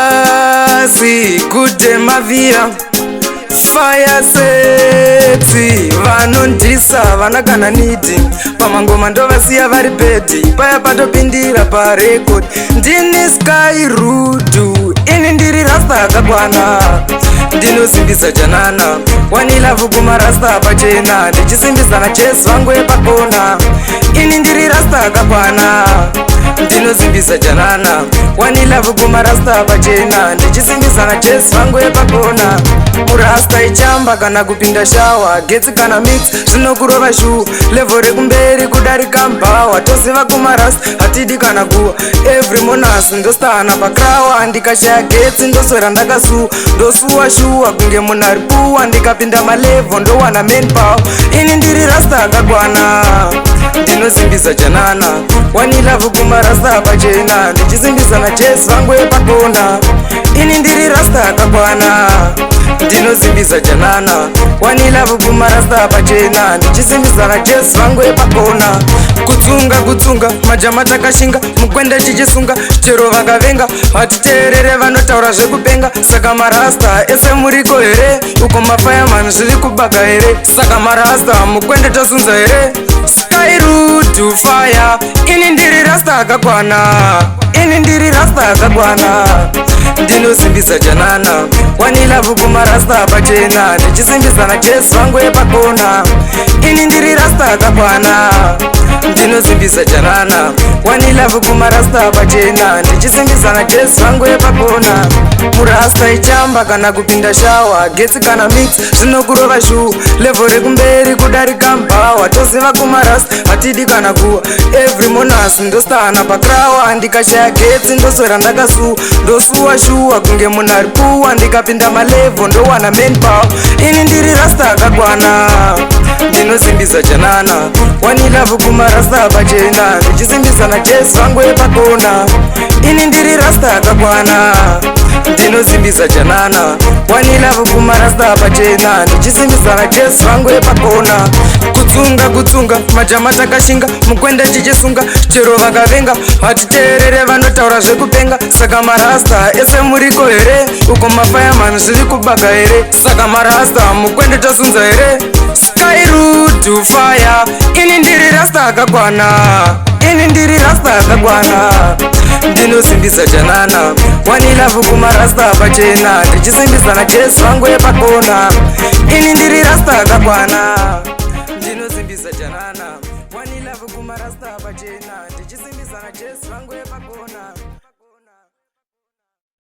Mandazi kutemavira fire sexy vanondisa vanagana niti pamangoma ndovasiya vari peti paya patopindira parekodi ndini sky rudu ini ndiri rasta akakwana ndinosimbisa janana wanilavu kumarasta pachena ndichisimbisa na jesu vangu epakona ini ndiri rasta akakwana ndinosimbisa janana wanilavu kumarasta pachena ndichisimbisa na jesu vangu epakona murasta ichamba kana kupinda shawa getsi kana mix zvinokurova shu levo rekumberi kudarika mbawa toziva kumarasta hatidi kana kuwa every monas ndostana pakrawa ndikashaya getsi ndoswera ndakasuwa ndosuwa shuwa kunge munhu ari puwa ndikapinda malevo ndowana main power ini ndiri rasta akakwana ndinosimbisa janana wanilavu kumarasta pachena ndichisimbisa na jesu vangu epakona ini ndiri rasta akakwana ndinosimbisa janana wanilavu kumarasta pachena ndichisimbisa na jesu vangu epakona kutsunga majama takashinga mukwende tichisunga chero vakavenga hatiteerere vanotaura zvekupenga saka marasta ese muriko here uko mafireman zviri kubaga here saka marasta mukwende tosunza here sky rudu fire ini ndiri rasta akakwana ini ndiri rasta akakwana ndinosimbisa janana wanilavu kumarasta pachena ndichisimbisa na jesu vangu epakona ini ndiri rasta akakwana ndinosimbisa janana wanilavu kumarasta pachena ndichisimbisa na jesu vangu epakona murasta ichamba kana kupinda shawa getsi kana mix zvinokurova shu levo rekumberi kudarika mbawa toziva kumarasta hatidi kana kuwa every monas ndostana pakrawa ndikashaya getsi ndoswera ndakasuwa ndosuwa shuwa kunge munhu ari puwa ndikapinda malevo ndowana main power ini ndiri rasta akakwana ndinosimbisa janana wanilavu kumarasta pachena ndichisimbisa na jesu vangu epakona ini ndiri rasta akakwana ndinosimbisa janana wanilavu kumarasta pachena ndichisimbisa na jesu vangu epakona kutsunga majama takashinga mukwende tichisunga chero vakavenga hatiteerere vanotaura zvekupenga saka marasta ese muriko here uko mafireman zviri kubaga here saka marasta mukwende tosunza here sky rudu fire ini ndiri rasta akakwana ini ndiri rasta akakwana ndinosimbisa janana wanilavu kumarasta pachena ndichisimbisa na jesu vangu epakona ini ndiri rasta akakwana ndinosimbisa janana wanilavu kumarasta pachena ndichisimbisa na jesu vangu epakona.